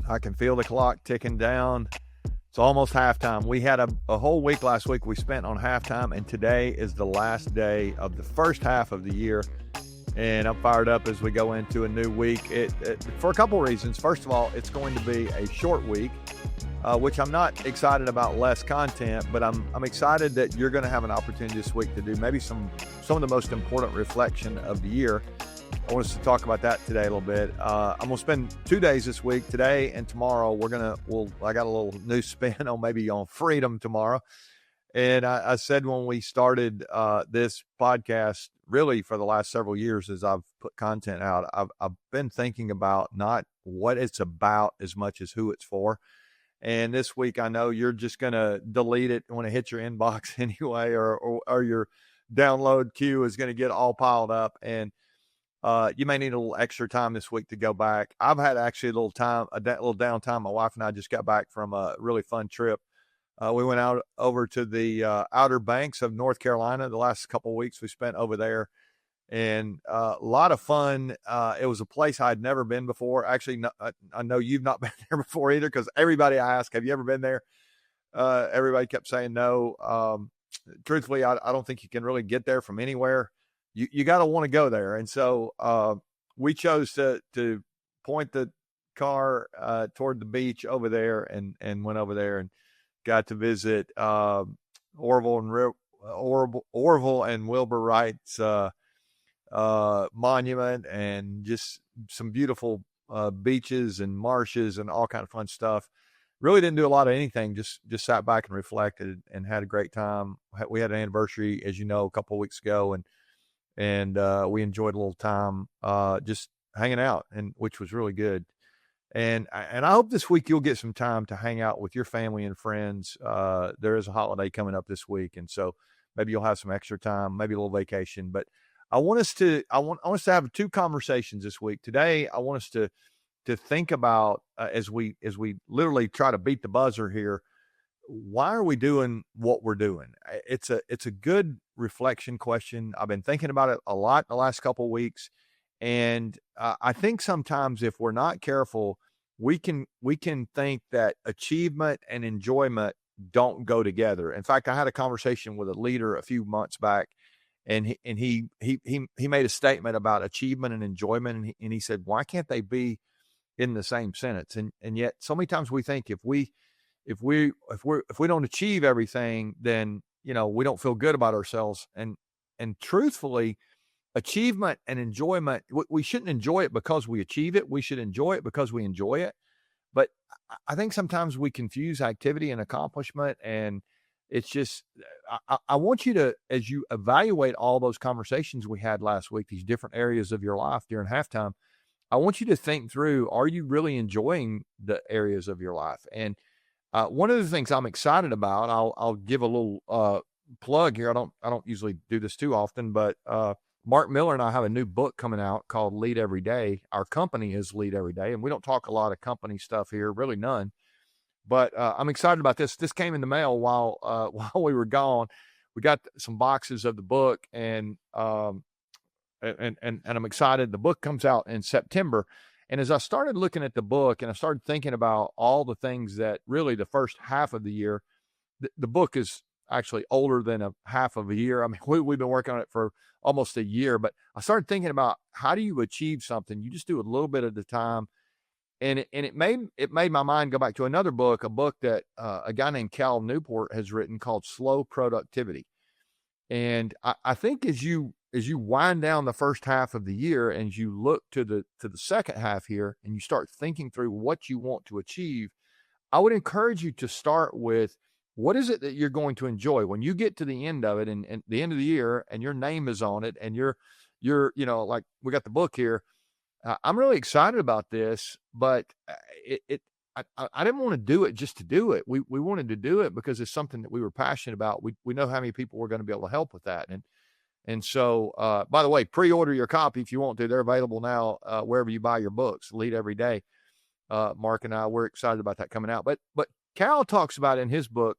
I can feel the clock ticking down. It's almost halftime. We had a whole week last week we spent on halftime, and today is the last day of the first half of the year. And I'm fired up as we go into a new week for a couple reasons. First of all, it's going to be a short week, which I'm not excited about less content, but I'm excited that you're going to have an opportunity this week to do maybe some of the most important reflection of the year. I want us to talk about that today a little bit. I'm going to spend 2 days this week, today and tomorrow. I got a little new spin on freedom tomorrow. And I said when we started this podcast, really for the last several years, as I've put content out, I've been thinking about not what it's about as much as who it's for. And this week, I know you're just going to delete it when it hits your inbox anyway, or your download queue is going to get all piled up. And you may need a little extra time this week to go back. I've had actually a little downtime. My wife and I just got back from a really fun trip. We went out over to the Outer Banks of North Carolina. The last couple of weeks we spent over there, and a lot of fun. It was a place I'd never been before. Actually, no, I know you've not been there before either, because everybody I asked, have you ever been there? Everybody kept saying no. Truthfully, I don't think you can really get there from anywhere. You got to want to go there. And so we chose to point the car toward the beach over there, and went over there and got to visit Orville and Wilbur Wright's monument, and just some beautiful beaches and marshes and all kind of fun stuff. Really didn't do a lot of anything, just sat back and reflected and had a great time. We had an anniversary, as you know, a couple of weeks ago, and we enjoyed a little time just hanging out, and which was really good. And I hope this week you'll get some time to hang out with your family and friends. There is a holiday coming up this week, and so maybe you'll have some extra time, maybe a little vacation. But I want us to have two conversations this week. Today, I want us to think about as we literally try to beat the buzzer here. Why are we doing what we're doing? It's a good reflection question. I've been thinking about it a lot in the last couple of weeks. And I think sometimes if we're not careful, we can think that achievement and enjoyment don't go together. In fact, I had a conversation with a leader a few months back, and he made a statement about achievement and enjoyment, and he said, why can't they be in the same sentence? And yet so many times we think if we don't achieve everything, then we don't feel good about ourselves. And truthfully, achievement and enjoyment, we shouldn't enjoy it because we achieve it. We should enjoy it because we enjoy it. But I think sometimes we confuse activity and accomplishment. And it's just, I want you to, as you evaluate all those conversations we had last week, these different areas of your life during halftime, I want you to think through, are you really enjoying the areas of your life? And one of the things I'm excited about, I'll give a little plug here. I don't usually do this too often, but Mark Miller and I have a new book coming out called Lead Every Day. Our company is Lead Every Day, and we don't talk a lot of company stuff here, really none. But I'm excited about this. This came in the mail while we were gone. We got some boxes of the book, and I'm excited. The book comes out in September. And as I started looking at the book and I started thinking about all the things that really the first half of the year, the book is actually older than a half of a year. I mean, we've been working on it for almost a year, but I started thinking about how do you achieve something? You just do a little bit at a time. And it made my mind go back to another book, a book that a guy named Cal Newport has written called Slow Productivity. And I think as you wind down the first half of the year and as you look to the second half here and you start thinking through what you want to achieve, I would encourage you to start with, what is it that you're going to enjoy when you get to the end of it and the end of the year and your name is on it and you're like we got the book here. I'm really excited about this, but I didn't want to do it just to do it. We wanted to do it because it's something that we were passionate about. We know how many people we're going to be able to help with that. And so, by the way, pre-order your copy if you want to. They're available now wherever you buy your books. Lead Every Day. Mark and I, we're excited about that coming out. But Cal talks about in his book,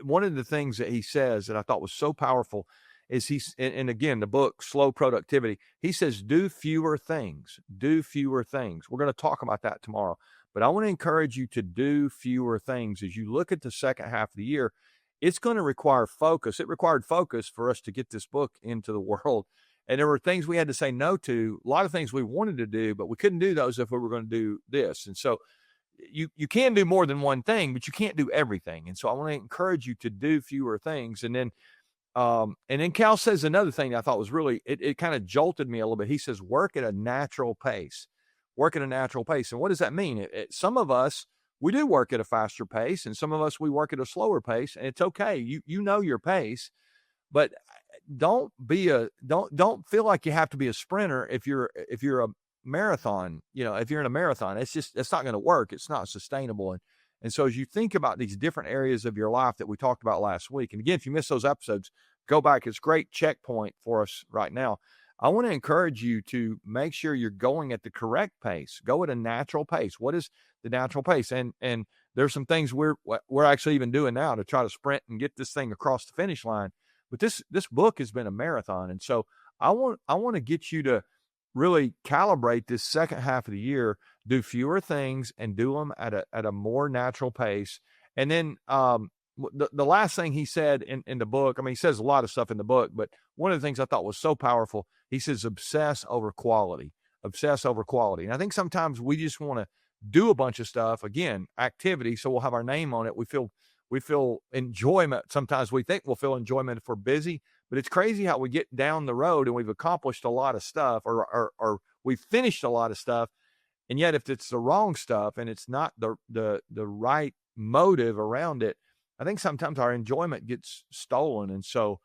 one of the things that he says that I thought was so powerful is and again, the book, Slow Productivity, he says, do fewer things. We're going to talk about that tomorrow. But I want to encourage you to do fewer things. As you look at the second half of the year, it's going to require focus. It required focus for us to get this book into the world. And there were things we had to say no to, a lot of things we wanted to do, but we couldn't do those if we were going to do this. And so you can do more than one thing, but you can't do everything. And so I want to encourage you to do fewer things. And then Cal says another thing that I thought was really, it kind of jolted me a little bit. He says, work at a natural pace. Work at a natural pace. And what does that mean? Some of us, we do work at a faster pace, and some of us, we work at a slower pace, and it's okay. You know your pace, but don't feel like you have to be a sprinter if you're a marathon. If you're in a marathon, it's not going to work. It's not sustainable. And so as you think about these different areas of your life that we talked about last week, and again, if you missed those episodes, go back. It's a great checkpoint for us right now. I want to encourage you to make sure you're going at the correct pace. Go at a natural pace. What is the natural pace? And there's some things we're actually even doing now to try to sprint and get this thing across the finish line. But this book has been a marathon. And so I want to get you to really calibrate this second half of the year, do fewer things and do them at a more natural pace. And then the last thing he said in the book, I mean, he says a lot of stuff in the book, but one of the things I thought was so powerful, he says, obsess over quality. And I think sometimes we just want to do a bunch of stuff, again, activity, so we'll have our name on it. We feel enjoyment. Sometimes we think we'll feel enjoyment if we're busy, but it's crazy how we get down the road and we've accomplished a lot of stuff or we've finished a lot of stuff. And yet if it's the wrong stuff and it's not the right motive around it, I think sometimes our enjoyment gets stolen. And so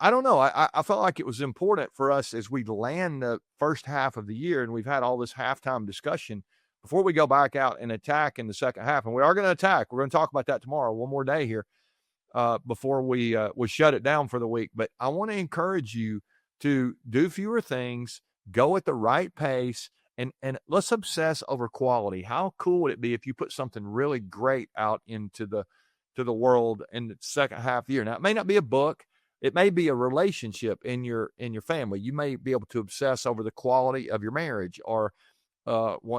I don't know. I felt like it was important for us as we land the first half of the year and we've had all this halftime discussion before we go back out and attack in the second half. And we are going to attack. We're going to talk about that tomorrow, one more day here before we shut it down for the week. But I want to encourage you to do fewer things, go at the right pace, and let's obsess over quality. How cool would it be if you put something really great out into the world in the second half of the year? Now, it may not be a book. It may be a relationship in your family. You may be able to obsess over the quality of your marriage, or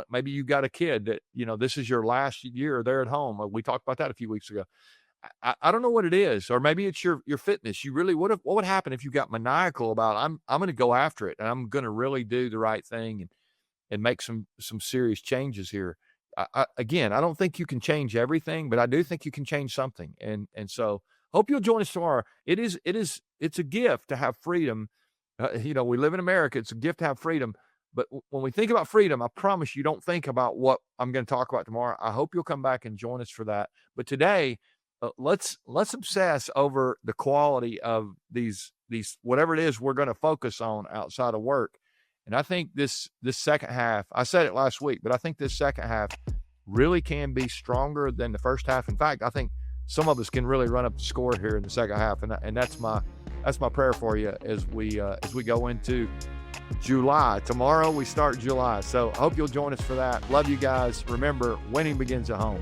maybe you got a kid that, this is your last year there at home. We talked about that a few weeks ago. I don't know what it is, or maybe it's your fitness. You really, what would happen if you got maniacal about, I'm going to go after it and I'm going to really do the right thing and make some serious changes here. Again, I don't think you can change everything, but I do think you can change something. And so hope you'll join us tomorrow. It's a gift to have freedom. We live in America. It's a gift to have freedom. But when we think about freedom, I promise you don't think about what I'm going to talk about tomorrow. I hope you'll come back and join us for that. But today, let's obsess over the quality of these whatever it is we're going to focus on outside of work. And I think this second half, I said it last week, but I think this second half really can be stronger than the first half. In fact, I think some of us can really run up the score here in the second half. And that's my prayer for you as we go into July. Tomorrow we start July. So I hope you'll join us for that. Love you guys. Remember, winning begins at home.